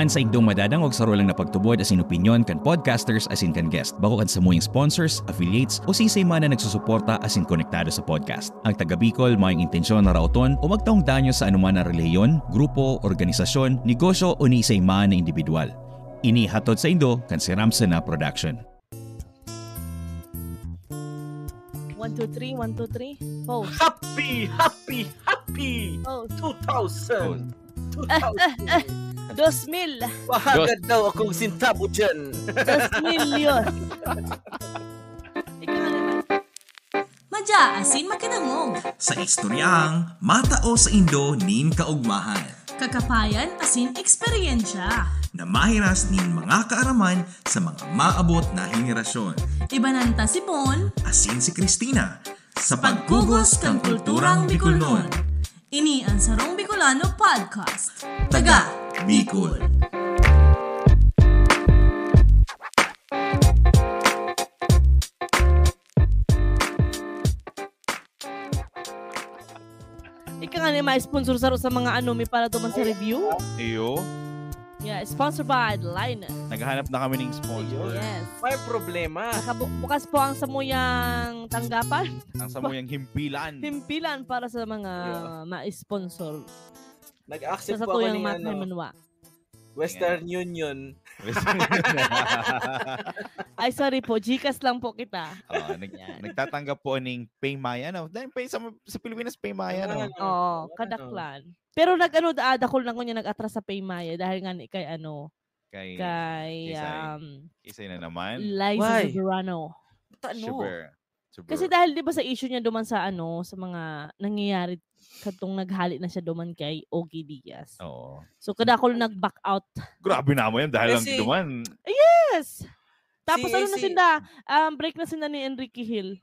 Maan sa indong madadangog sa rolang na pagtubod as in opinion kan podcasters as in kan guest. Bako kan samuyang sponsors, affiliates o sisay man na nagsusuporta as in konektado sa podcast. Ang taga Bicol may intensyon na rauton o magtaong danyo sa anuman na reliyon, grupo, organisasyon, negosyo o ni isay man na individual. Ini hatod sa indo kan si Ramsen na production. 1, 2, 3, 1, 2, 3. Pose. Happy Pose. 2000. 2,000. Mahagad daw akong sintabo dyan. 2,000,000 yun. Madya asin makinangog. Sa istoryang matao sa Indo nin kaugmahan. Kakapayan asin eksperyensya. Na mahiras nin mga kaaraman sa mga maabot na henerasyon. Ibananta si Bon. Asin si Christina. Sa pagkugos kang kulturang Bicolnon. Ini ang Sarong Bicolano Podcast. Taga Bicol. Ika nga may sponsor sa mga ano, may para duman sa review. Iyo. Yeah, sponsored by Linus. Naghahanap na kami ng sponsor. Yes. May problema. Bukas po ang samuyang tanggapan. Ang samuyang himpilan. Himpilan para sa mga ma-sponsor. Nag-accept Sa po ako tuyang ng manwa. Western Union. Ay, sorry po. Gcash lang po kita. Nagtatanggap po ng Paymaya. No? Dahil sa Pilipinas, Paymaya. No? Oo, kadaklan. Pero dakol lang ko niya nag-atras sa Paymaya dahil nga kay Isay na naman. Liza Soberano. Super. Kasi dahil 'di ba sa issue niya duman sa sa mga nangyayari katong naghali na siya duman kay Ogie Diaz. Oo. So kadakol nag-back out. Grabe na mo yan dahil lang duman. Yes. Tapos na sinda break na sinda ni Enrique Hill.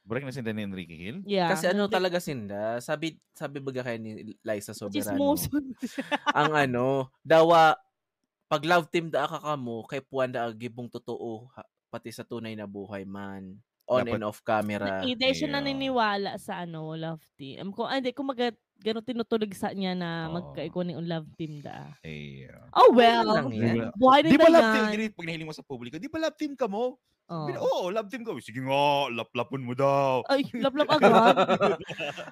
Break na sinda ni Enrique Hill? Yeah. Kasi talaga sinda, sabi baga kay ni Liza Soberano. Ang dawa pag love team da ka mo kay puan da gibong totoo pati sa tunay na buhay man. On and off camera. Hindi siya naniniwala sa love team. Kung gano'n tinutulig sa niya na magkaiko ni love team da. Oh well. Buhay di nila ba yan. love team? Pag nahiling mo sa publiko, di ba love team ka mo? Oo, love team ka. Sige nga, laplapon mo daw. Ay, laplap agad.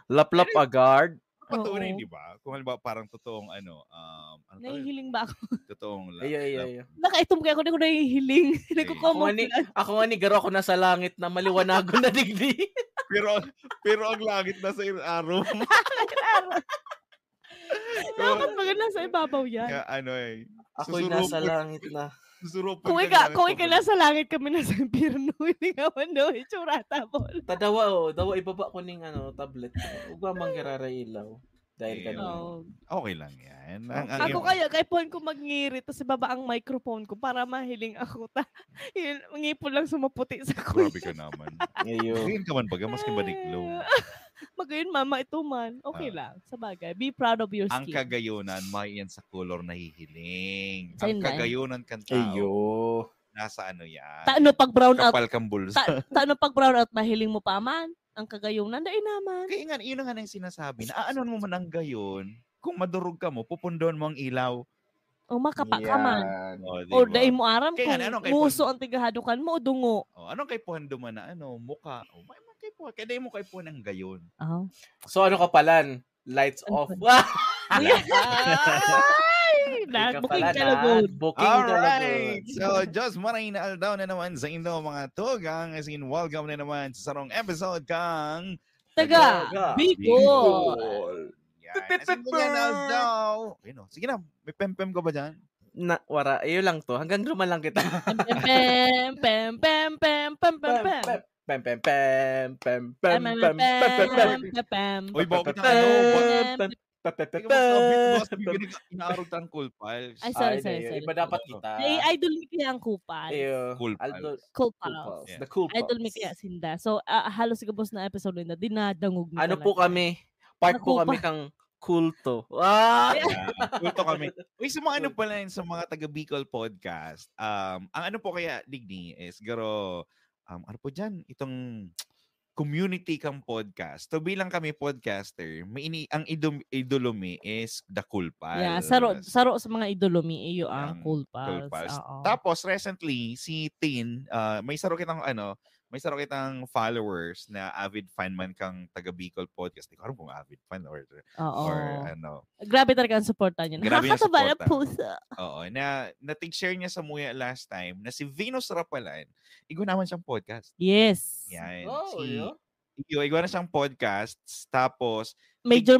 Laplap agad? Patuloy, di ba? Kung halimbawa parang totoong nahihiling ba ako? Totoong love. Ay. Nakaitom kaya ako, hindi ko nahihiling. Ako nga ni garo ako nasa langit na maliwanago na digdi. pero ang langit nasa araw. Dapat maganda sa ibabaw yan. Kaya ako'y nasa langit na. Kung ikaw nasa langit kami nasa impyerno, hindi nga man daw itsurata mo. Dawa ibaba ko ning tablet. Ugwa manggirara ilaw. Dahil kanina. Okay lang yan. Ako kaya, kay Pon ko magngirit, tapos ibaba ang microphone ko para mahiling ako. Ngipon lang sumaputi sa kuya. Grabe ka naman. Ngayon. Ngayon ka man baga, maski badiglo. Magayon, mama, ito man. Okay lang. Sabagay. Be proud of your skin. Ang kagayonan, may yan sa color na hihiling. Sa Ang kagayonan kan tao. Nasa yan. Taano pag brown out? Kapal kang bulsa. Taano pag brown out, mahiling mo pa man? Ang kagayonan, dahil naman. Kaya nga, yun nga na yung sinasabi na ano mo man ang gayon, kung madurog ka mo, pupundon mo ang ilaw. O makapa ka man. Diba? O dahil mo aram kaya kung muso ang tigahadukan mo o dungo. Anong kay Puan duman na muka? May kay Puan. Kaya dahil mo kay Puan ang gayon. So ano ka palan? Lights off. Booking ka lagod. Alright. So, just maray na aldaw na naman sa indo mga tugang. As in, welcome na naman sa sarong episode kang Taga Bicol. Yan. As in, yan aldaw. Sige na, may pem-pem ka ba dyan? Wara, iyo lang to. Hanggang duman lang kita. Pem. Uy, bakit inaarog tang cool pals. Ay, sorry. Iba dapat kita. Idol mi kaya ang kupal. Cool pals. Cool pals. The cool pals. Idol mi kaya sinda. So, halos sigabos na episode na dinadangog mi. Ano po kami? Part po kami kang kulto. Kulto kami. Uy, sa mga pala sa mga taga Bicol podcast, ang po kaya, Digni, is garo, ano po dyan, itong community kang podcast. So bilang kami podcaster, ang idolomi is the Cool Pals. Yeah, saro sa mga idolomi iyo ang Cool Pals. Tapos recently si Tin, may saro kitang followers na avid fan man kang taga Bicol podcast. Hindi ko alam kung avid fan or ano. Grabe talaga ang suporta niya. Grabe ang suporta. Puso. Oo, na-share niya sa Muya last time na si Venus Rapalan, igo naman siyang podcast. Yes. Yan. Igo na siyang podcasts. Tapos Major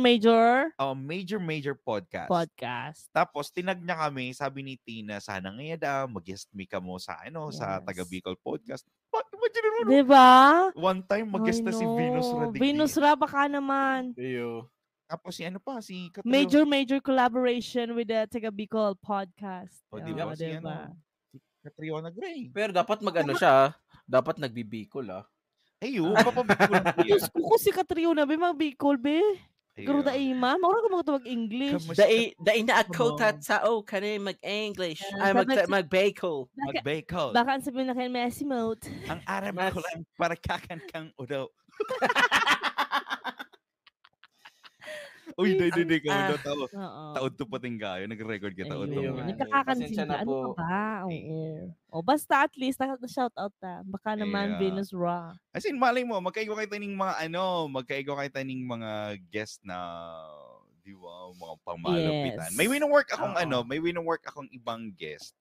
podcast. Tapos tinag niya kami, sabi ni Tina, sana ngayon daw mag-guest me ka mo sa sa taga Bicol podcast. Diba? One time mag-guest na si Venus Radigdi. Venus Ra, baka naman. Iyo. Tapos si Katrio. Major collaboration with the taga Bicol podcast. Diba? Si Katrio Gray. Pero dapat siya. Dapat nagbibicol Ayo, papabicol. Diyos ko si Katrio na, magbicol, be. Garo da ima, maura ka mga English. Da ina ako tatsao kani mag-English. Ay mag-bacol. Mag-bacol. Baka ang sabihin na kayo Messi mode. Ang Arab ko lang para kakan kang udaw. Uy, hindi ko udaw taod to pating gayo. Nag-record ka taod to. Nagkakakansin ka. Ano ba? Oo. Basta at least shout out ta. Baka naman Venus Ra. As in, malay mo, magkaigo kayo taning mga guest na di ba, mga pangmalupitan. May wino-work akong ibang guest.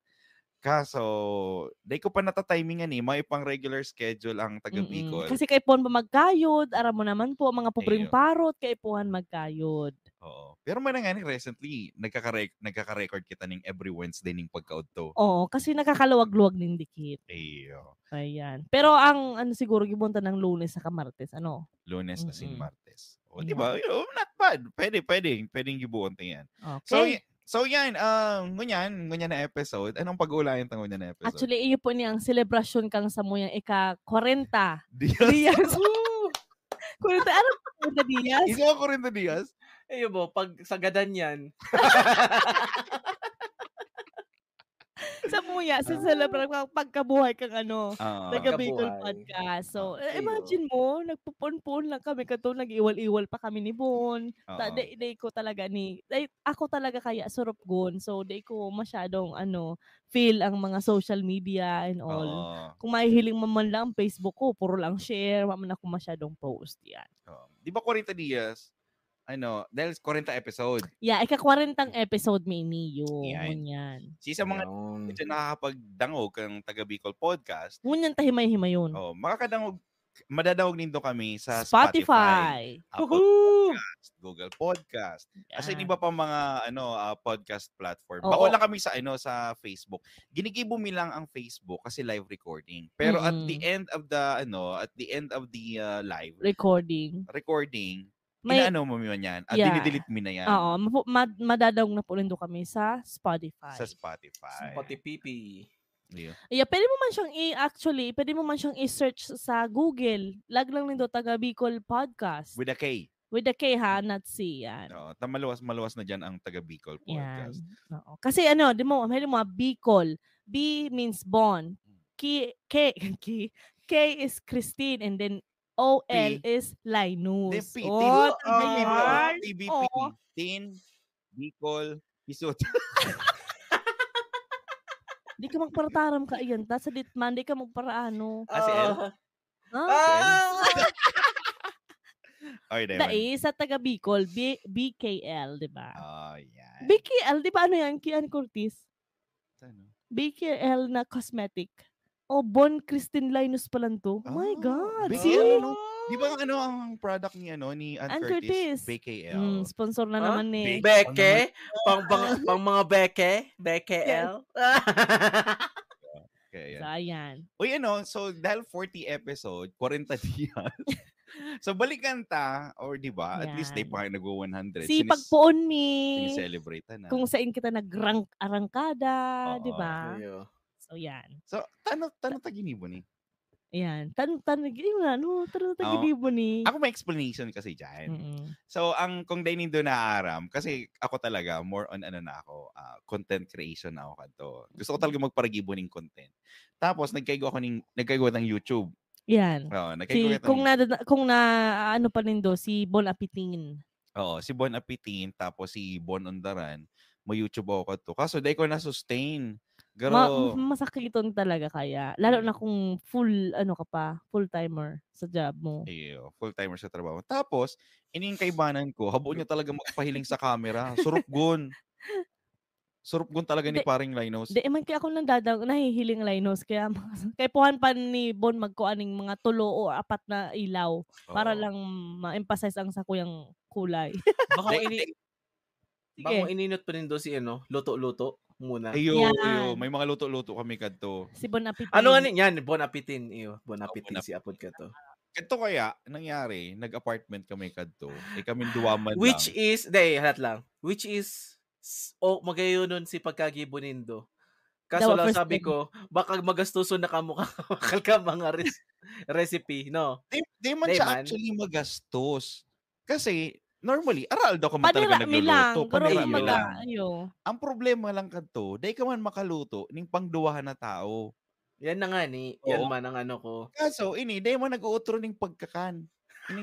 Kaso, day ko pa natatimingan may pang regular schedule ang taga Bicol. Kasi kay Pon ba magkayod, aram mo naman po, mga pobreng parot, kay Puhan magkayod. Oo. Pero man nga recently, nagkaka-record kita ning every Wednesday ning pagkaudto. Oo, kasi nakakaluwag-luwag ning dikit. Ayan. Pero ang siguro gibunta ng Lunes sa Martes, Lunes na sin Martes. O, di ba? Not bad. Pwedeng gibuon yan. Okay. So yan, ngunyan na episode. Anong pag-uulayan tang ngunyan na episode? Actually, iyo po niyang celebration kang sa muyang ika-40 Diaz. 40, ano 40 Diaz? Ikaw 40 Diaz? Iyo mo, pag sagadan yan. Sa muya, sa celebration pagkabuhay kang taga Bicol podcast. So, imagine mo, nagpupon-pon lang kami kato, nag-iwal-iwal pa kami ni Bon. Day ko talaga ako talaga kaya surop gon. So, day ko masyadong feel ang mga social media and all. Kung mahihiling man lang Facebook ko, puro lang share, maman ako masyadong post yan. Di ba 40 Diaz? Dahil 40 episode. Yeah, ika-40 episode may niyo. Yan. Sa mga medyo nakakapagdangog kang taga Bicol podcast. Ngunyan tahimay-himayon. Madadawag nindo kami sa Spotify. Apple Podcast, Google Podcast. Kasi iba pa mga podcast platform. Bako lang kami sa Facebook. Ginigibo mi lang ang Facebook kasi live recording. Pero at the end of the live recording, inaano mo yun yan. At dinidelete mo na yan. Oo. Madadawag na po rin kami sa Spotify. Spotify. Yeah, pwede mo man siyang i-search sa Google. Lag lang nindo taga Bicol Podcast. With a K. With a K not C. Yan. Maluwas na dyan ang taga Bicol Podcast. Oo. Kasi di mo Bicol. B means Bon. K is Christine and then OL is Linus. TBP. Tin, Bicol, Pisot. Di ka magparataram ka iyan. Sa ditman, di ka magparaano. Si L? Dai, sa taga Bicol, BKL, di ba? Yan. BKL, di ba yan? Kian Curtis? BKL na cosmetic. Bon Christine Linus pa lang to. Oh my God. Di ba ang product ni Ann Curtis? BKL. Sponsor na naman ni. Beke? Pang mga Beke? BKL? So, ayan. Uy, so dahil 40 episode, 40 Diaz. So balikan ta, or di ba? At least day pa kayo nag-100. Sipag poon mi. Sineselebrate na. Kung saan kita nag-arangkada, di ba? So, yan. So, tanong taginibo ni? Yan. Tanong taginibo ni? Ako may explanation kasi dyan. So, kung dahil nindo naaram, kasi ako talaga, more on content creation na ako kanto. Gusto ko talaga magparagibo ng content. Tapos, nagkaigo ng YouTube. Yan. Oo, kung ano pa nindo, si Bon Apitin. Oo, si Bon Apitin, tapos si Bon Ondaran, mo YouTube ako to. Kaso, di ko na-sustain. Masakiton talaga kaya. Lalo na kung full-timer sa job mo. Iyo, full-timer sa trabaho. Tapos, kaibanan ko, habo niya talaga magpahiling sa camera. Surupgon talaga ni paring Linus. Di man kaya ako nahihiling Linus. Kaya puhan pa ni Bon magkuaning mga 3 o 4 na ilaw. Para lang ma-emphasize ang sakuyang kulay. Baka ininot pa rin doon si luto-luto muna. Iyo, may mga luto-luto kami kadto. Si Bon Apitin. Ano nga yan? Bon Apitin. Bon Apitin si apod ka to. Kadto kaya, nangyari, nag-apartment kami kadto. Kami duwaman lang. Which is, magayon nun si pagkagibo nindo. Kaso lang sabi ko, baka magastuso na kamukha ka mga recipe, no? Di man siya actually magastos. Kasi, normally, aral daw ka man talaga nagluluto. Panirami lang. Ang problema lang kadto, di ka man makaluto ning pangduwahan na tao. Yan na nga ni. Yan man ang ano ko. Kaso, di mo nag-uutro ning pagkakan.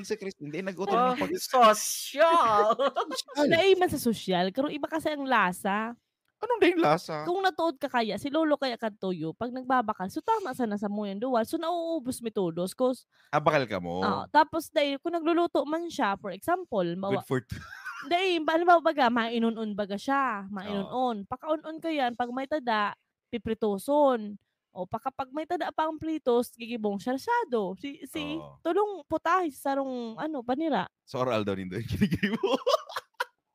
Si Christine, di nag-uutro ning pagkakan. Social! Dahil man sa social, pero iba kasi ang lasa. Anong din lasa? Kung natuod ka kaya, si Lolo kaya kadtoyo, pag nagbabakal, so tama sana sa mo yan duwal. So nauubos mi todos. Bakal ka mo? Tapos dahil, kung nagluluto man siya, for example, good for dahil, paano baga, mainun-un baga siya. Mainun-un. Paka-un-un ka yan, pag may tada, pipritoson. O pag may tada pa ang plitos, gigibong siyarsado. Si tulong putahe sa sarong panira. So aral daw nindo yung ginigibo?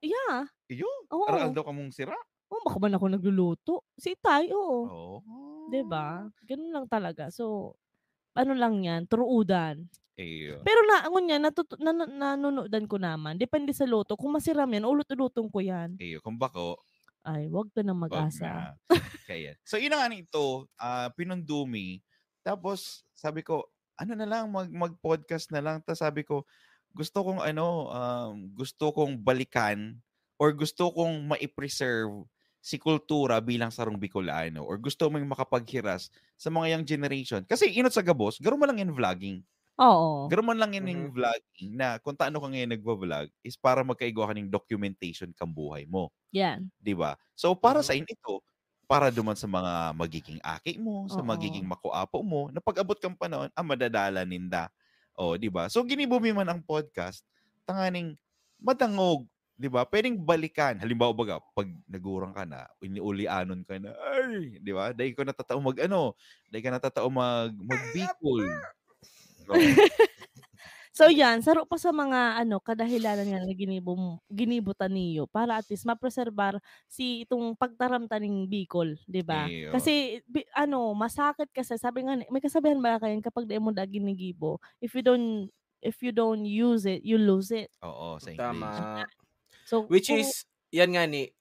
Yeah. Iyo? Aral daw ka mong sira? Baka man ako nagluluto. Si Itay, oo. Diba? Ganun lang talaga. So, lang yan, turuudan. Pero ngun yan, nanunodan ko naman. Depende sa luto. Kung masiram yan, ulot-ulutong ko yan. Kung bako, ay, wag ka na mag-asa. Kaya. So, yun na nga nito, pinundumi. Tapos, sabi ko, ano na lang, mag-podcast na lang. Tapos sabi ko, gusto kong balikan or gusto kong ma-preserve si kultura bilang sarong Bicolano or gusto mong makapaghiras sa mga young generation. Kasi inot sa gabos, garo man lang in vlogging. Oo. Garo man lang in vlogging na kung taano ka ngayon nagva-vlog is para magkaigwa ka ng documentation kang buhay mo. Yan. Diba? So, para sa ito, para duman sa mga magiging aki mo, sa magiging makuapo mo, na pag-abot kang panahon, madadala ninda. Diba? So, ginibumi man ang podcast, tanganing matangog. Diba? Pwedeng balikan. Halimbawa baga, pag nagurang ka na, iniulianon ka na, ay, diba? Dahil ka natatao mag-Bicol. So yan, saro pa sa mga kadahilanan nga na ginibutan niyo para at least ma-preserbar si itong pagtaramta ng Bicol, 'di ba? Kasi masakit kasi sabi nga may kasabihan ba kayo kapag di mo ginigibo, if you don't use it, you lose it. Oo, sa English. Tama. So, is yan nga ni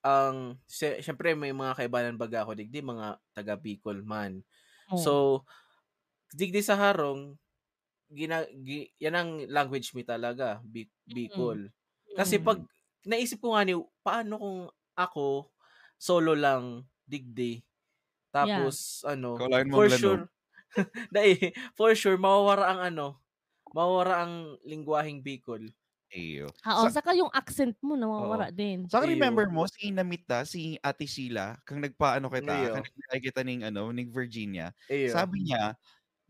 syempre may mga kaibanan baga ako digdi mga taga Bicol man. So digdi sa harong yan ang language mi talaga, Bicol. Kasi pag naisip ko nga ni paano kung ako solo lang digdi tapos for sure mawawara ang lingwaheng Bicol. Saka yung accent mo nawawara din. Saka remember mo si Namita, si Ate Sheila, kang nagpaano kita, kang nakikita ning Virginia. Sabi niya,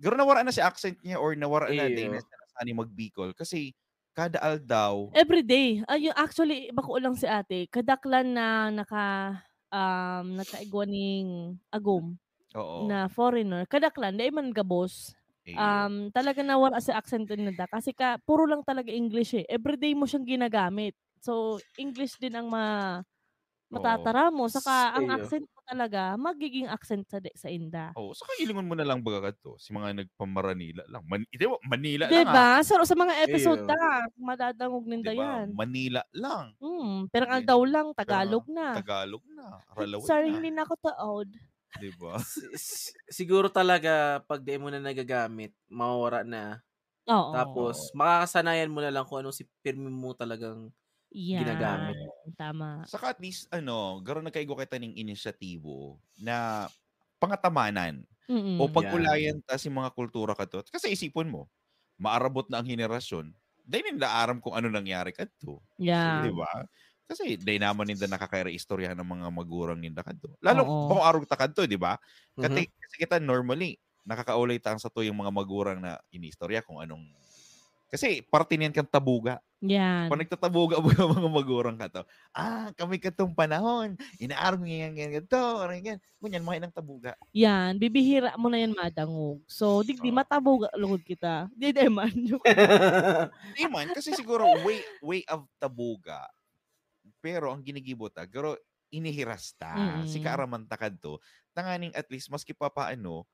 garo nawara na si accent niya or nawara na din na sani mag-Bicol kasi kada aldaw everyday. Actually bako lang si ate kadaklan na nakaigwa ning agom na foreigner kadaklan dai man gabos. Talaga nawara si accent nila kasi puro lang talaga English everyday mo siyang ginagamit. So English din ang matatara mo saka ang accent mo talaga magiging accent sa inda. Saka ilingon mo na lang baga kadto si mga nagpamaranila lang. Manila lang. Diba? So sa mga episode madadangog ninda yan. Manila lang. Pero ang daw lang Tagalog na. Ralawin sorry, hindi na ako taod. Diba? Siguro talaga pag di mo na nagagamit, mawawara na. Tapos makakasanayan mo na lang kung anong si pirmi mo talagang ginagamit. Tama. Saka at least garo nagkaigo kita ning inisyatibo na pangatamanan. O pag-ulayan ta si mga kultura ka to. Kasi isipon mo, maarabot na ang henerasyon, dahil nila aram kung ano nangyari ka to. Yeah. Diba? Kasi dahil naman nila nakakaira-istoryahan ng mga magurang nila ka to. Lalo, kung arog ta ka to, diba? Kasi kita normally, nakakaulay tang sa to yung mga magurang na inistorya kung anong. Kasi parte niyan kang tabuga. Yan. Pag nagtatabuga mo yung mga magurang ka to, kami katong panahon, inaarong ganyan, ganyan, mga inang tabuga. Yan, bibihira mo na yan madangog. So, digdi matabuga lugod kita. Di man. Di man, kasi siguro way of tabuga. Pero ang ginigibota, pero inihiras ta. Si kaaraman takad to, tanganing at least, maski pa paano,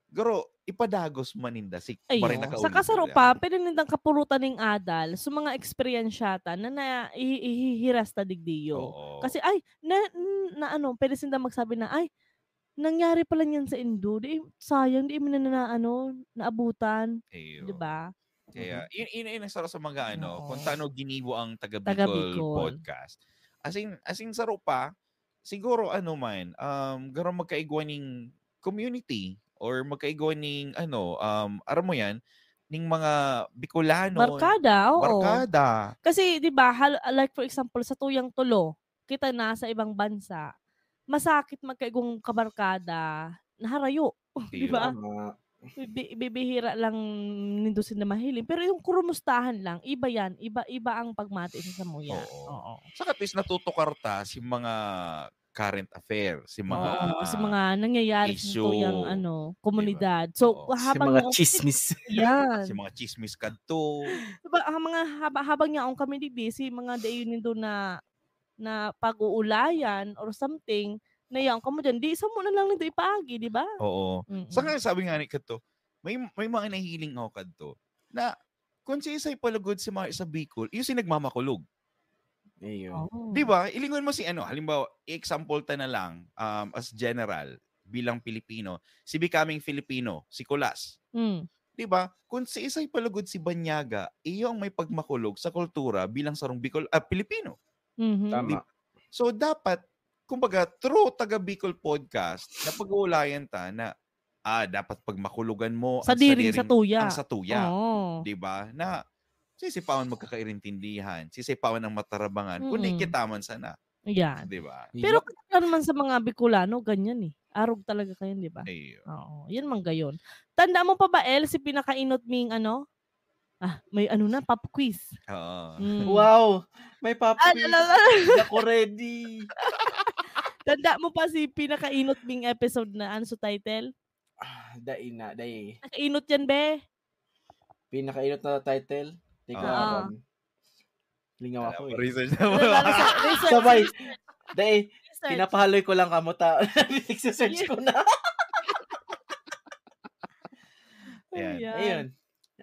garo, ipadagos maninda si marin nakaulit. Sa kasaro pa, pwede nindang kapulutan ng adal sa mga eksperyensyata na ihihiras ta digdiyo. Kasi pwede sinda magsabi na, nangyari pala yan sa Indo. Di, sayang, di mo naabutan. Diba? Kaya, yun ang sarap sa mga kung taano ginibo ang Taga Bicol podcast. As in saro pa, siguro garo magkaigwaning community or magkaigwaning aram mo yan, ning mga Bicolano. Barkada. Kasi 'di ba, like for example sa Tuyang Tulo, kita na sa ibang bansa, masakit magkaigong kabarkada, naharayo, 'di ba? Bibihira lang nindo sila mahiling. Pero yung kurumustahan lang, iba yan. Iba ang pagmati sa Samuya. Oo. Saka at least natutukar ta si mga current affair, si mga nangyayari sa tuyang komunidad. So, habang si mga chismis. Yan. Si mga chismis kadto. Diba, ang mga habang yaong kami digdi, si mga dayon nindo na pag-uulayan or something, na yaong kamo dyan, di isa mo na lang nito ipaagi, di ba? Oo. Saka sabi nga ni kadto, may mga nahihiling ako kadto, na kung si isa'y palagod si mga isa Bicol, yung si nagmamakulog. Di ba? Ilingon mo si halimbawa, example ta na lang as general bilang Pilipino, si Becoming Filipino, si Kulas. Di ba? Kung si isa'y palugod si Banyaga, iyo ang may pagmakulog sa kultura bilang sarong Pilipino. Tama. So dapat, kumbaga, through Taga Bicol podcast, na pag-uulayan ta na dapat pagmakulugan mo sa diring sa tuya. Ang sa tuya. Di ba? Na sisipawan magkakairintindihan, sisipawan ng matarabangan, kundi kitaman sana. Yan. Diba? Pero kaya naman sa mga Bicolano, ganyan Arog talaga kayo, di ba? Oo. Yan man gayon. Tanda mo pa ba, El, si pinakainot ming may pop quiz. Wow! May pop quiz. Ako ready. Tanda mo pa si pinakainot ming episode na sa title? Dai. Nakainot yan, be? Pinakainot na title? Teka, lingaw ako Research Sabay. Dahil, pinapahaloy ko lang kamuta. Nag-search ko na. Ayun.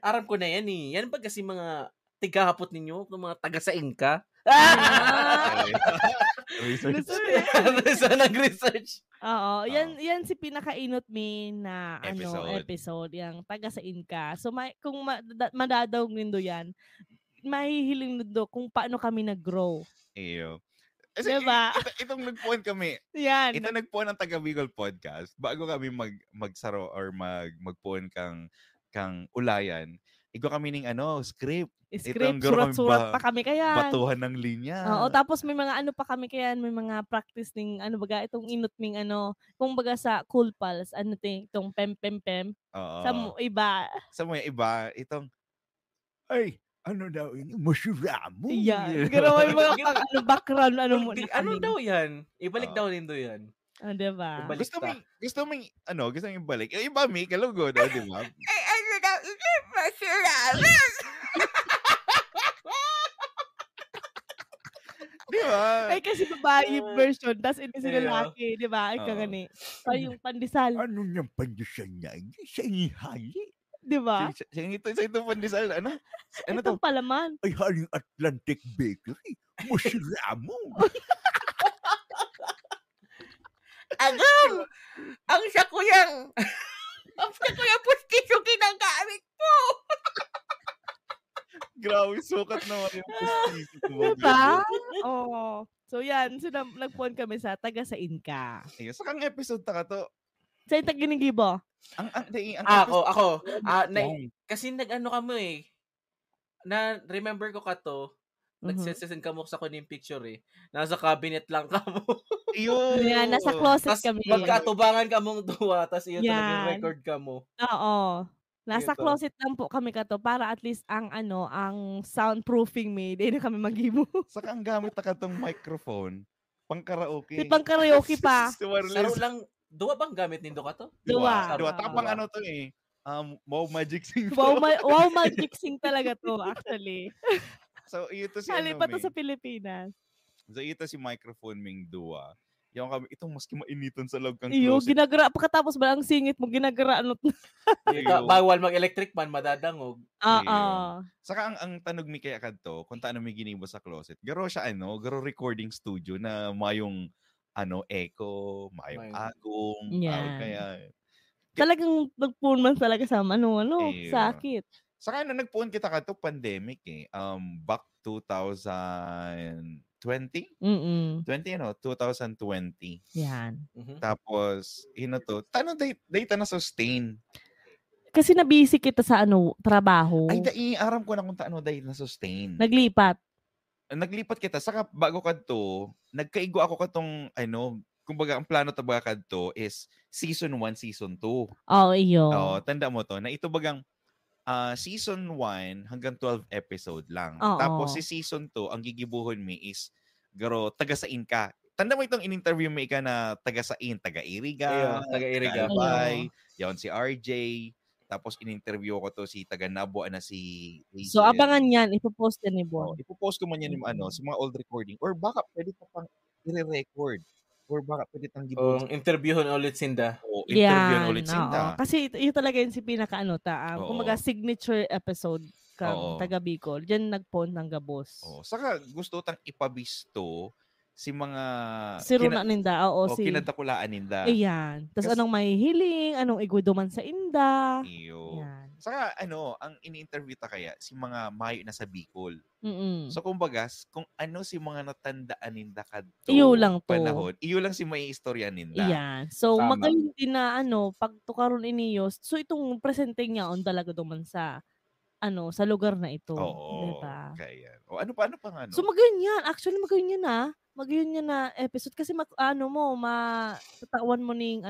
Aram ko na yan Yan ba kasi mga tigahapot ninyo? Mga taga sa Inka? Research. Nag-research. Oo. Yan si pinakainot me na episode. Yung taga sa Inka. So, kung madadawag nindo yan, mahihiling nindo kung paano kami nag-grow. Iyo. Diba? Itong nagpuan kami. Yan. Ito nagpuan ng Taga Bicol podcast. Bago kami magsaro or magpuan kang ulayan, igo kami ng script. Surat-surat pa kami kaya. Batuhan ng linya. Oo, tapos may mga pa kami kaya, may mga practice ng itong inot ming kung baga sa Cool Pals, itong pem. Sa iba. Sa mga iba, itong, ano daw ini? Musyura mo. Yan. Pero may mga background, mo na ano daw yan? Ibalik daw din yan. Diba? Gusto mo ibalik. Iba may kalugo daw, di ba? Ano daw ini? Musyura mo. Di ba? Kasi babae version, tas ini sila lalaki, di ba? Ay kagani. Yung pandesal. Ano niyang pandesal niya? Siya ihali. Di ba? Sa ito pandesal, ano itong palaman. Ay, haling Atlantic Bakery. Musyura mo. Agam! Ang sakuyang pustiso ginagamit mo. Grabe, sukat naman yung pustiso. Diba? Oo. So yan, nagpuan kami sa Taga sa Inka. Sa kang episode ta ka to, Sa itag ginigibo. Ako. Kasi nag-ano ka mo eh. Na remember ko ka to. Nagsesend ka mo sa ko ng picture eh. Nasa cabinet lang ka mo. Iyon. Yan, nasa closet kami. Magkatubangan ka mong duwa, tapos iyon talagang record ka mo. Oo. Nasa closet lang po kami kato para at least ang soundproofing may hindi na kami mag-ibo. Saka ang gamit na katong microphone, pang karaoke. Pang karaoke pa. Saro lang, duwa bang gamit nindo ka to? Duwa. Tapang ano to eh. Wow Magic Sing. Wow Magic Sing talaga to actually. So ito si Halipat to sa Pilipinas. So ito si microphone ming duwa. Yung kami, itong maski mainitan sa loob kang closet. ginagara. Pagkatapos ba ang singit mo, ginagara. Bawal mag-electric man, madadangog. Saka ang tanog mi kaya kadto, kung taano mi ginibo sa closet, garo siya garo recording studio na mayong echo, mayong agong, kaya... Talagang nagpuan man talaga sa sakit. Saka nagpuan kita kadto pandemic eh. Back 2020? 2020. Yan. Tapos, data na sustain. Kasi na-busy kita sa trabaho. Ay, aram ko na kung dahil na sustain. Naglipat kita. Saka bago kadto, nagkaigo ako katong, kumbaga, ang plano tabaga kadto is season 1, season 2. Iyo. Tanda mo to, na ito bagang season 1 hanggang 12 episode lang. Oo. Tapos si season 2, ang gigibuhon mi is garo taga-sain ka. Tanda mo itong in-interview mi ka na taga-sain, taga-Iriga, taga-Albay, yon si RJ. Tapos in-interview ko to si taga-Nabo na si Hazel. So abangan yan, ipopost yan ni Bon. Ipopost ko man yan sa mga old recording or baka pwede pa pang i-record. Or baka pwede tang gibuhon. Interviewon ulit sinda. Interviewon ulit sinda. Kasi ito talaga yun si pinaka kumaga signature episode kang taga Bicol. Diyan nagpon ng gabos. Saka gusto tang ipabisto si mga Runa ninda. Kinadakulaan ninda. Ayan. Tapos anong may hiling, anong iguduman sa inda. Yan. Saka ang ini-interview ta kaya si mga mayo na sa Bicol. So kumbaga, kung si mga natandaan ninda kadto iyo lang to. Panahon, iyo lang si may istorya ninda. Yan. So magayon din na pag tukaron iniyo, so itong presenting niya on talaga duman sa sa lugar na ito. Diba? Kaya. Ano pa So magayon yan. Actually magayon yan Magayon yan na episode kasi matatawan mo ning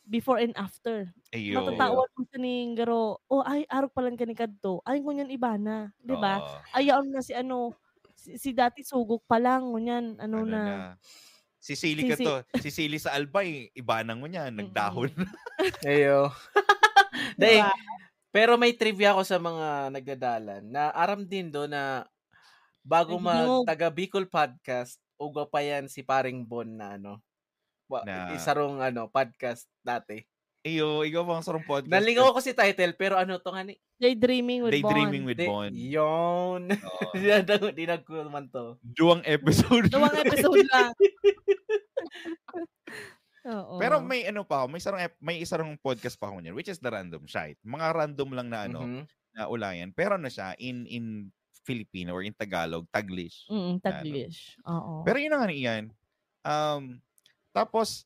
before and after. Ayo. Matatawan mo sa ning garo, arok pa lang kani kadto. Ay ngunyan iba na, 'di ba? Ayaon na si dati sugok pa lang ngunyan na. Si Silly si Silly sa Albay, iba na ngunyan, nagdahon. Ayo. Pero may trivia ako sa mga nagdadalan na aram din do na bago taga Bicol podcast, ugo pa yan si Paring Bon na isarong podcast dati. Ikaw bang sarong podcast? Nalingaw ko si title pero to nga ni? Daydreaming with Bon. Yon. Di nagkuman to. 2 episode. 2 episode lang. Oo. Pero may may isang podcast pa ako niyan which is the Random Shite. Mga random lang na na ulayan. Pero siya in Filipino or in Tagalog, Taglish. Taglish. Oo. Pero yun nga iyan. Tapos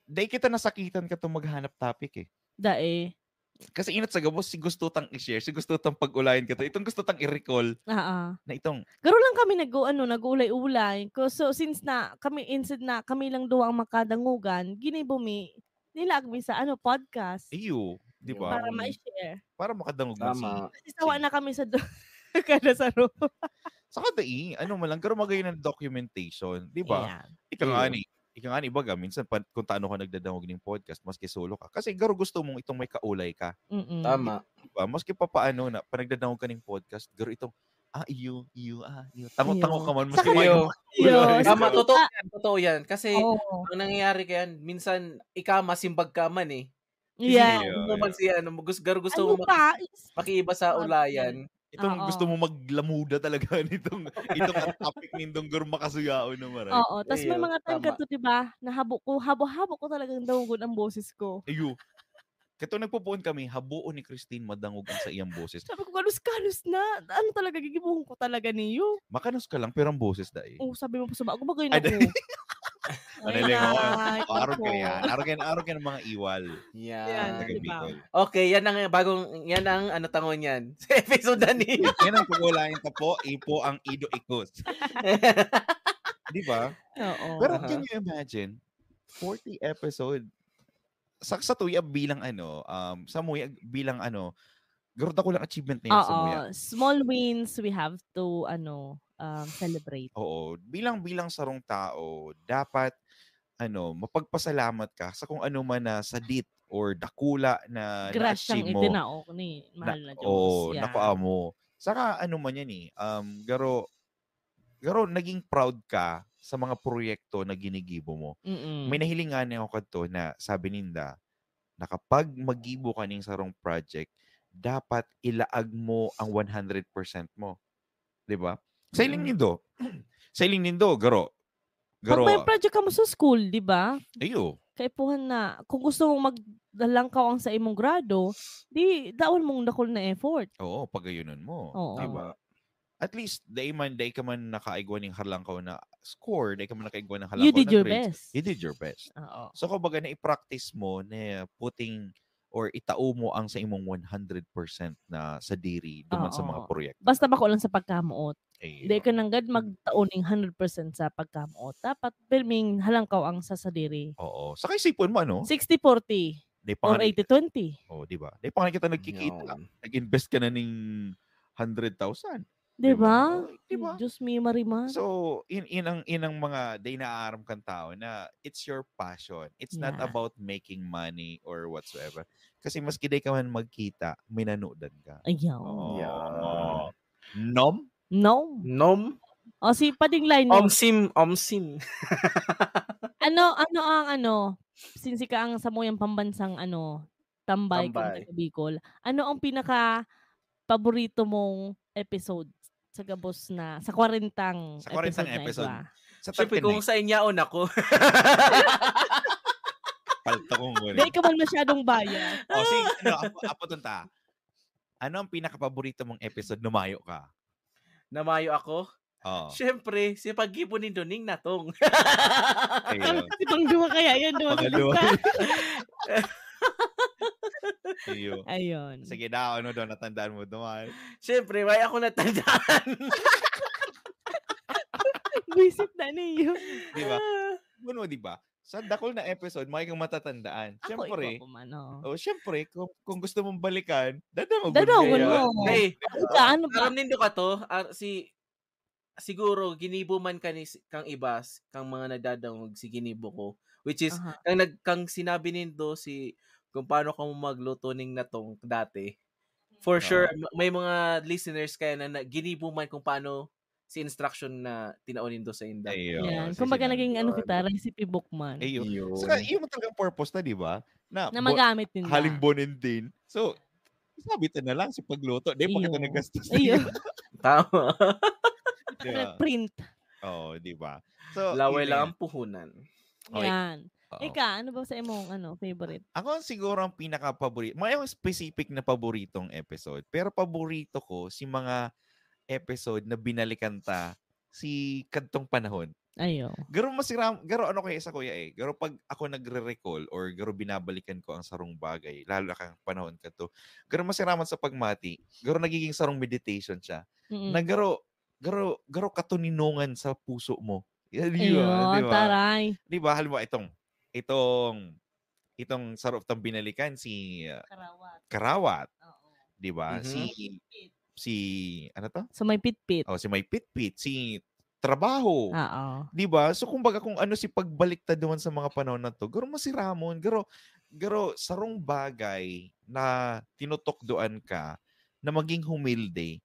dahil kita nasakitan ka itong maghanap topic eh. Kasi inat sa gabos, si gusto tang i-share, si gusto tang pag-ulayan ka to. Itong gusto tang i-recall. Na itong. Garo lang kami nag-ulay-ulay. So since na kami instead na kami lang duwa ang makadangugan, ginibumi nila kami sa podcast. Iyo, di ba? Para ma-share. Para makadangog mo Kasi sawa na kami sa kada sa room. Saka malang garo magayon ng documentation, di ba? Ika nga ni baga, minsan kung taano ka nagdadangog ng podcast, maski solo ka. Kasi garo gusto mong itong may kaulay ka. Tama. Diba? Maski papaano na, pag nagdadangog ka ng podcast, garo itong, iyo. Tango ka man, maski mayo. Tama, totoo yan. Kasi, ang nangyayari kayan, minsan, masimbag ka man eh. Garo gusto mo makiiba sa ulayan. Itong gusto mo maglamuda talaga nitong topic nindong garo makasuyao na maray. Oo, tas may mga time ka to, 'di ba? Nahabo ko talagang dawgon ang boses ko. Ayo. Kato nagpupuon kami, habuon ni Christine madangog ang sa iyang boses. Sabi ko, kanus-kanus na. Ano talaga, gigibuhon ko talaga niyo. Makanos ka lang, pero ang boses dahil. Sabi mo pa sa ako, bagay na ko. Araw ka yan. Araw ka ng mga iwal. Yan. Diba? Okay, yan ang ano tangon yan. Sa episode na ni. Yan ang kugulain tapo, ipo ang ido ikos. Di ba? Oo. Pero can you imagine, 40 episode, sa tuya bilang sa muya bilang garot ako lang achievement na yun sa muya. Small wins we have to celebrate. Oo, bilang sarong tao, dapat mapagpasalamat ka sa kung ano man na sadit or dakula na na-achieve mo. Itinaok ni mahal na Diyos. Nakuha mo. Saka man yan garo naging proud ka sa mga proyekto na ginigibo mo. May nahilingan ako kadto na sabi ninda na kapag magibo ka ning sarong project, dapat ilaag mo ang 100% mo. 'Di ba? Sa iling nindo, garo. Pag may project ka mo sa school, di ba? Ayo. Kaipuhan na, kung gusto mong magdalangkaw ang sa imong grado, di daon mong dakol na effort. Oo, pagayunan mo. Di ba? At least, day ka man nakaigwa ng halangkaw na score, day ka man nakaigwa ng halangkaw You did na your grades. best. You did your best. So, kumbaga na i-practice mo na putting or itao mo ang sa imong 100% na sa diri duman sa mga proyekto. Basta ba ko lang sa pagkamuot. Hindi ka nanggad magtaon ng 100% sa pagkamuot. Dapat filming halangkaw ang sa diri. Oo. Saka isipon mo 60-40 or 80-20. Di ba? Di pa kita nagkikita. Nag-invest ka na ng 100,000. Diba? Diba? Diyos me, Marima. So, inang mga day na aaram kang tao na it's your passion. It's not about making money or whatsoever. Kasi maski day ka man magkita, may nanudan ka. Ayaw. Nom? Si Pading Line. Omsim. Since ka ang samuyang pambansang tambay kung taga Bicol, ano ang pinaka paborito mong episode sa gabos na sa 40 episode. Siyempre kung sa inyaon ako. Palto kong gano'n. Hindi ka man masyadong bayan. Apotunta. Ano ang pinaka-paborito mong episode numayo ka? Namayo ako? Oo. Siyempre, si Pag-ibon ni Doning Natong. Si Pangduwa kaya yan. Ayun. Sige na, doon natandaan mo doon. Siyempre, may ako natandaan. Visit na niyo. Diba? Diba? Sa dakol na episode, may kang matatandaan. Siyempre, siyempre, kung gusto mong balikan, dadawagon mo. Hey, aram nindo ka to, siguro, ginibo man kang ibas, kang mga nagdadawag si ginibo ko. Which is, kang sinabi nindo kung paano ka magluto ning natong dati. For sure, may mga listeners kaya na ginibo man kung paano si instruction na tinaunin do sa inda. Yan. Kung baga naging kita, recipe book man. Saka yung talagang purpose na, di ba? Na magamit din. Halimbonin din. So, sabi na lang si pagluto. Di pa kita nagastos. Tama. Diba? Print. Oo, di ba? So, laway lang ang puhunan. Yan. Ika, ano ba sa imong favorite? Ako siguro ang pinaka-paborito. May specific na paboritong episode. Pero paborito ko si mga episode na binalikan ta si kadtong panahon. Ayo. Garo kaya sa kuya Garo pag ako nagre-recall or garo binabalikan ko ang sarong bagay, lalo na kang panahon kadto. Garo masiraman sa pagmati. Garo nagiging sarong meditation siya. Na garo katuninungan sa puso mo. Diba? Taray. Diba? Halimbawa itong sarap tang binalikan si Karawat. Diba? Si ano to? So may pitpit. Si may pitpit, si trabaho. Oo. 'Di ba? So kumbaga kung ano si pagbaliktad duman sa mga panahon na to, garo masiramon, garo sarong bagay na tinutokdoan ka na maging humilde.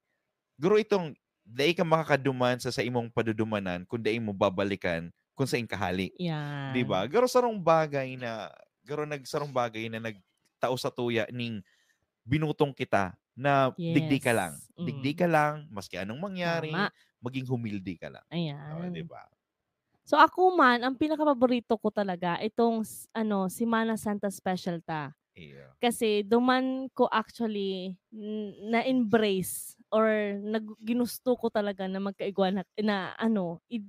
Garo itong dai ka makakaduman sa imong padudumanan kung dai mo babalikan kung sa kahali. Yeah. 'Di ba? Garo sarong bagay na nagtao sa tuya ning binutong kita na digdi ka lang. Digdi ka lang, maski anong mangyari, maging humilde ka lang. Ayan. Diba? So ako man, ang pinaka-paborito ko talaga, itong Semana Santa Special ta. Kasi duman ko actually na-embrace or ginusto ko talaga na magkaigwa na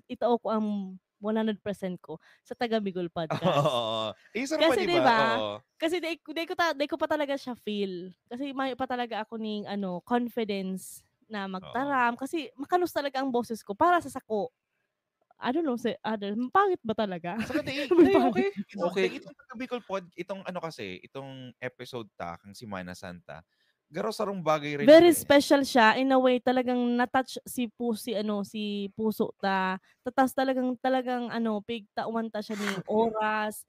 itao ko ang 100% ko sa Taga Bicol Podcast. Oo. Kasi diba? Kasi di ko pa talaga siya feel. Kasi may pa talaga ako ning confidence na magtaram. Kasi makalos talaga ang boses ko para sa sako. I don't know, pangit ba talaga? Saka okay. Itong Taga Bicol Pod, itong episode kang si Mana Santa, sarong bagay rin. Very special siya. In a way, talagang na-touch si Puso ta. Tatas talagang pigtauan ta siya ning oras,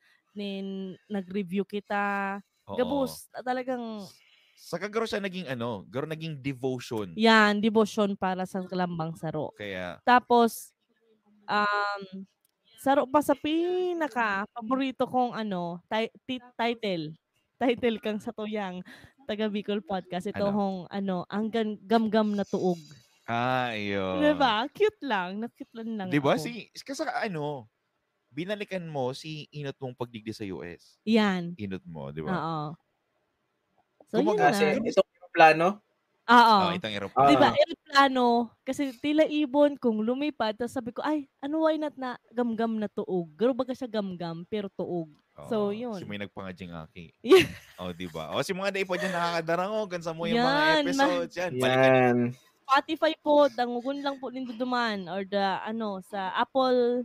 nag-review kita. Gabos, talagang saka siya naging devotion. Yan, devotion para sa Kalambang Saro. Kaya tapos saro pa sa paborito kong title kang sa tuyang Taga Bicol Podcast. Ito hong ang gamgam na tuog. Ayun. Diba? Cute lang. Nakitlan lang diba? ako. Kasi binalikan mo si inot mong pagdigdi sa US. Yan. Inot mo, diba? Oo. So, yun kasi itong plano? Oo. Itong aeroplano. Diba, aeroplano, kasi tila ibon kung lumipad, tapos sabi ko, why not na gamgam na tuog? Pero baga siya gamgam, pero tuog. So, yun. Si may nagpangajing aki. Yeah. Diba? Si mga day po dyan nakakadarang gansa mo yung mga episodes. Yan. Spotify po, dangugon lang po ninduduman, or sa Apple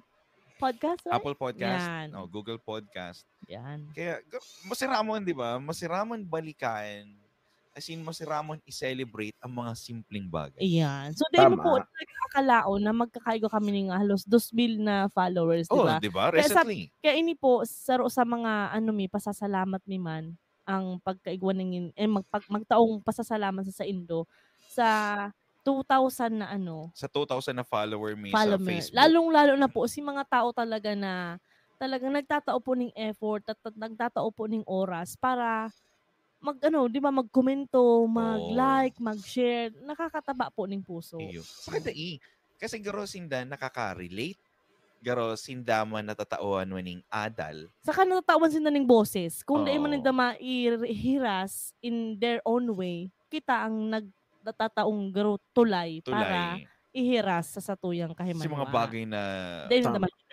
Podcast, right? Apple Podcast, Yan. Google Podcast. Yan. Kaya, masiramon, diba? Masiramon balikan. As in, masiramon i-celebrate ang mga simpleng bagay. Ayan. So, dahil mo po nag-akalaon na magkakaigo kami ng halos 2,000 na followers, diba? Diba? Recently. Kaya ini po, sa mga pasasalamat ni man, ang pagkaigwa ng magtaong pasasalamat sa Indo sa 2,000 na Sa 2,000 na follower sa Facebook. Lalong-lalo na po, si mga tao talaga na talagang nagtatao po ng effort at nagtatao po ng oras para di ba, magkomento, mag-like, mag-share, nakakataba po ng puso. Saka kasi sinda nakaka-relate, sinda man natatauan maning adal. Saka natatawan sinda ng boses. Kung di man nila maihiras in their own way, kita ang nagtatataong tulay para ihiras sa satuyang kahimanwa. Si mga bagay na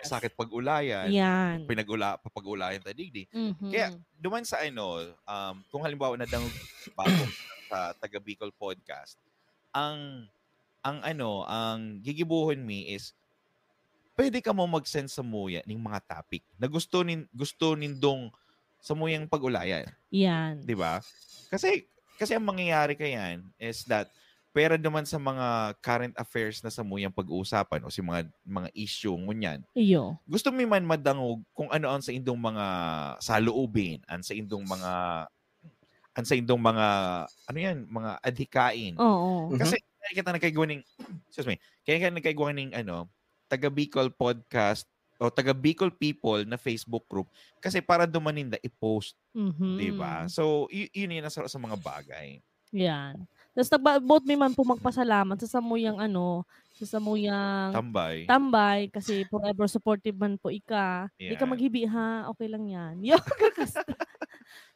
sakit pag-ulayan, papag-ulayan tadigdi. Mm-hmm. Kaya duman sa kung halimbawa na bago sa Taga Bicol Podcast, ang gigibuhon mi is pwede ka mo mag-send sa muya ng mga topic na gusto nindong sa muyang pag-ulayan. Yan. 'Di ba? Kasi ang mangyayari kayan is that pero naman sa mga current affairs na sa muyang pag-uusapan o si mga issue ngunyan. Iyo. Gusto mi man madangog kung ano ang sa indong mga saloobin, sa indong mga mga adhikain. Oo. Kasi kita nagkaigwa ng kaya nagkaigwa ng Taga Bicol Podcast o Taga Bicol People na Facebook group kasi para dumaninda i-post. Mm-hmm. 'Di ba? So yun yung nasa sa mga bagay. Yan. Tapos nagbabot mi man po magpasalamat sa samuyang tambay kasi forever supportive man po ika. Di ka maghibi ha, okay lang yan.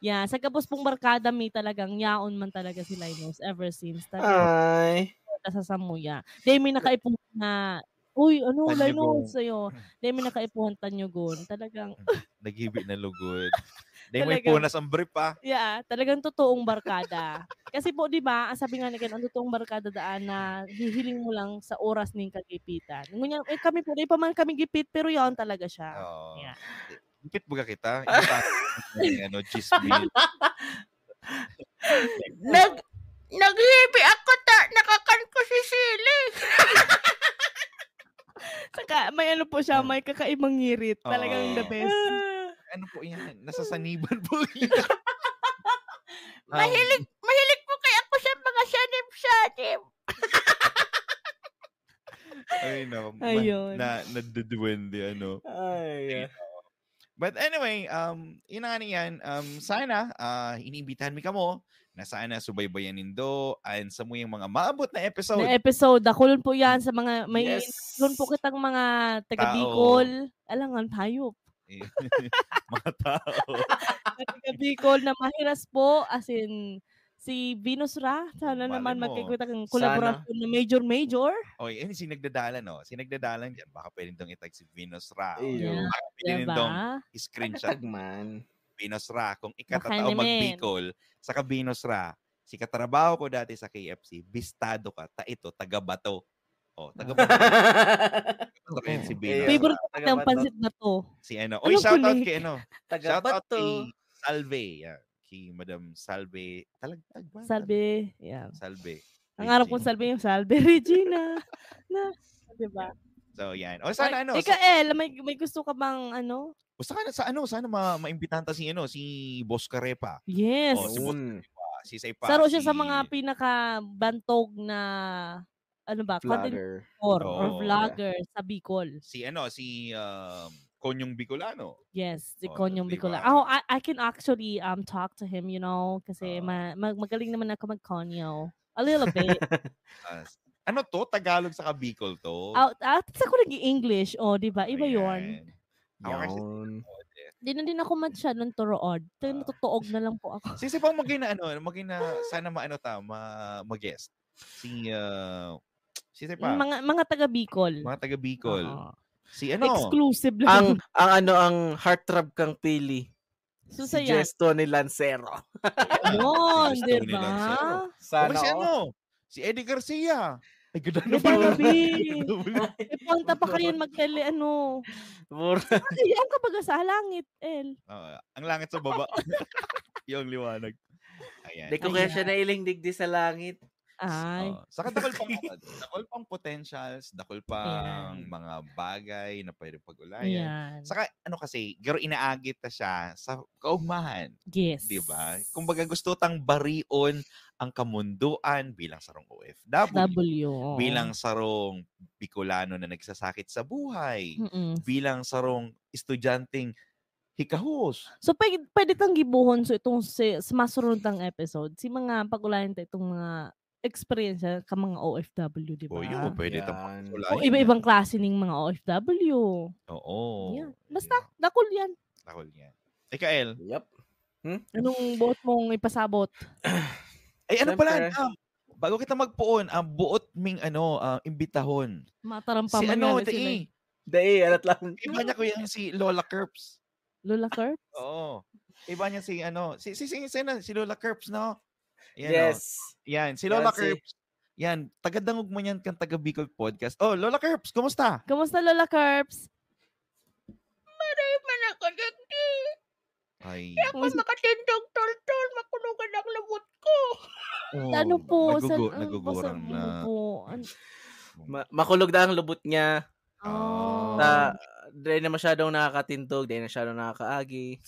Yan, sa kapos pong barkada mi talagang yaon man talaga si Linus ever since. Sa samuya. Di mi nakaipuhan na Linus sa'yo. Di mi nakaipuhan tanyugon. Talagang naghibi na lugod. Dahil may punas ang brief pa. Yeah, talagang totoong barkada. Kasi po, di ba, sabi nga ang totoong barkada daan na hihiling mo lang sa oras ng kagipitan. Ngunyan, kami po, di pa man kami gipit, pero yaon talaga siya. Yeah. Gipit buga kita. Gisbil. Naghihibi ako nakakan ko si Sili. Saka, may po siya, may kakaibang ngirit. Talagang the best. Ano po yan? Nasasaniban po yan. Mahilig po kaya ako sa mga sanib-sanib. Ay, no. Ayun. Naduduwende, Ay. But anyway, yun nga niyan. Sana, iniimbitahan mi kamo na sana subaybayan nindo and sa muyang mga maabot na episode. Dakulon po yan sa mga, may po kitang mga taga Bicol. Alangan, hayop. Mga tao. Taga Bicol na mahiras po, as in, si Venus Ra. Sana naman magkikita ng kolaborasyon na major. Oy, si nagdadalan, no? Si nagdadalan dyan. Baka pwede nitong itag si Venus Ra. Yeah, baka pwede nitong screenshot. Venus Ra. Kung ikatatao mag-Bicol, saka Venus Ra, si katrabaho ko dati sa KFC, bistado ka, ito, taga-Bato. Taga-Bato. Si Venus Ra. Favorite ko ng pansit na to. Si Oy, shoutout kay Shoutout kay Salve. Yan. Kay Madam Salve. Talagtag ba? Salve. Yeah. Salve. Ang harap kong Salve yung Salve Regina. Diba? So, yan. O, sana Ikael, may gusto ka bang Gusto ka sana maimbitanta si Boss Carepa. Yes. Si Boss Carepa. Si Saypa. Saro siya sa mga pinaka-bantog na vlogger. or vlogger sa Bicol. Si Konyong Bicolano. Yes, si Konyong Bicolano. I can actually talk to him, kasi magaling naman ako mag-Konyo. A little bit. Tagalog sa Bicol to? Sa ko nag-English, di ba? Iba yun. Di na din ako masyadong turood. Natutuog na lang po ako. Sisi pang magina sana mag-guest. Si pa. Mga taga Bicol. Mga taga Bicol. Exclusive lang. Ang heartthrob kang pili. So, si Gesto ni Lancero. Yun, di ba? Sana si Eddie Garcia. Ay, ganda na ba? Punta pa kayo mag-tele, Yan kapag sa langit, El. Ang langit sa baba. Yung liwanag. Ayan. Di ko kaya siya nailingdigdi sa langit. Ay. Saka dakol pang potentials, dakol pang mga bagay na pwede pag-ulayan. Saka kasi, garo inaagit na siya sa kaugmahan. Yes. Diba? Kumbaga gusto tang barion ang kamunduan bilang sarong OFW. Bilang sarong Bicolano na nagsasakit sa buhay. Bilang sarong estudyanteng hikahos. So, pwede kang gibuhon itong sa masunod ng episode. Si mga pag-ulayan itong mga experience ka mga OFW, di ba? Yun, pwede tayong o iba-ibang klase ng mga OFW. Oo. Yeah. Basta, dakol yan. Ikael? Yep. Anong buot mong ipasabot? Ay, pala? Bago kita magpuon, ang buot ming imbitahon. Matarampa man sila. Alat lang. Iba niya ko yung si Lola Kerps. Lola Kerps? Oo. Iba niya si si Lola Kerps, no? Yes. Yan, si Lola Kerps. Yan, tagadangog mo yan kang taga Bicol Podcast. Oh, Lola Kerps, kumusta? Kumusta, Lola Kerps? Maray man ako dagdi. Ay. Ako makatindog tol-tol, makunugan ang labot ko. Ano po? Nagugurang na. Makulog na ang lubot niya. Dahil na masyadong nakakatindog, dahil na masyadong nakakaagi.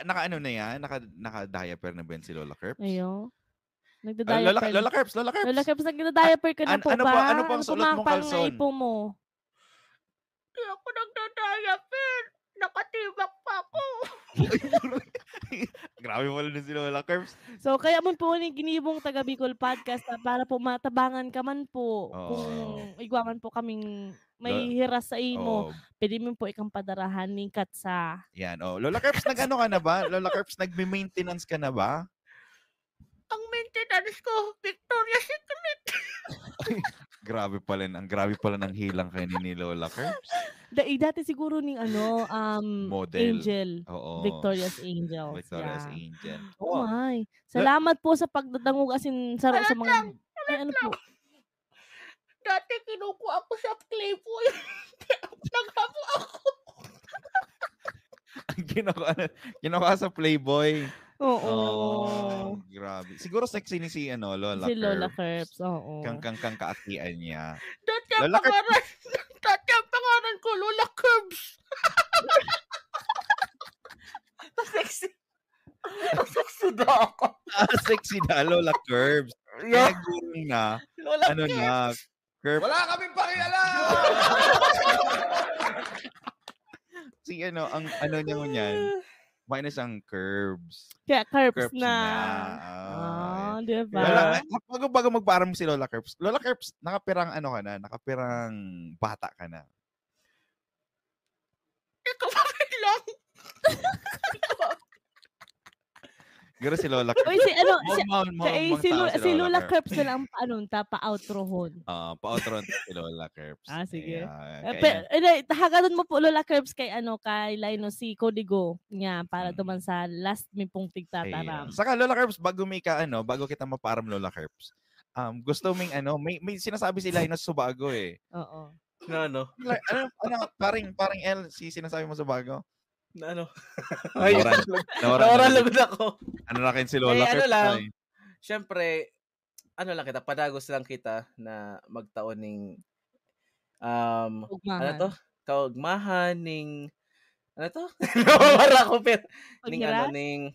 Na yan? Naka-diaper na ba yan si Lola Kerps? Ayo. Nagda-diaper. Lola Kerps, nagda-diaper ka na po ba? Ano pang sulot mong kalson? Mo? Di ako nagda-diaper. Nakatibak pa ako. Grabe mo lang si Lola Kerps. So, kaya mo po ni ginibong taga Bicol Podcast para po matabangan ka man po. Kung igwangan po kaming may hiras sa imo, pwede mo po ikang padarahan ni Katsa. Yan, Lola Kerps, nag-ano ka na ba? Lola Kerps, nagme-maintenance ka na ba? Ang maintenance ko, Victoria's Secret. Grabe pala ng hilang kayo ni Lola Kerps. Dati siguro ning model. Angel. Oo. Victoria's Angel. Angel. Oh my. Salamat po sa pagdadangog asin sa mga ano po. Dati kinukuha ako sa Playboy. Naghapo ako. Kinukuha sa Playboy. Oo. Grabe. Siguro sexy ni si Lola Kerps. Si Lola Kerps, oo. Kang kaatian niya. Dati ang pangalan ko, Lola Kerps. Sexy. Sexy daw ako. Sexy na, Lola Kerps. Yeah. Nag-gurong na. Lola Kerps. Kerps. Wala kaming pakialam! Si ang niya mo niyan. May na siyang curves. Kaya Kerps na. Di ba? Bago magparang si Lola Kerps. Lola Kerps, nakapirang bata ka na. Ikaw lang. Siguro si Lola Kerps. Uy, si Lola Kerps na lang pa-outrohon. Pa-outrohon si Lola Kerps. Sige. Hagaron mo po Lola Kerps kay Linus si Codigo niya para tuman sa last mi pong tigtataram. Saka Lola Kerps, bago kita maparam Lola Kerps. Gusto ming may sinasabi si Linus Subago eh. Oo. Ano? Paring L, sinasabi mo Subago? Nawaralagod ako. Na kayo si Lola Kerps? Siyempre, kita, padagos lang kita na magtaon ng kaugmahan ning nawawala ko pero ning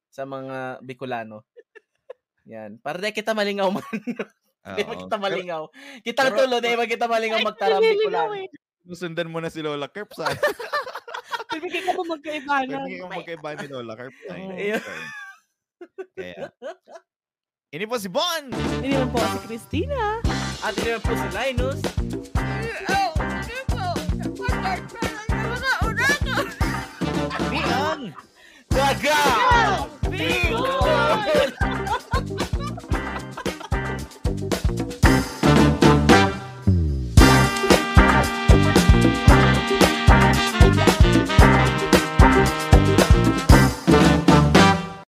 sa mga Bicolano. Yan. Para di kita malingaw man. Di ba kita malingaw? Kitang tulo, di ba kita malingaw magtaram Bicolano? Sundan mo na si Lola Kerps. Pibigay ka po magkaibanan. Pibigay ka magkaibanan ni Lola Kerps. Kaya. Ini po si Bon! Ini po si Christina. At ini po si Linus. Ini po. Mga unang. Biang! Daga! Bicol!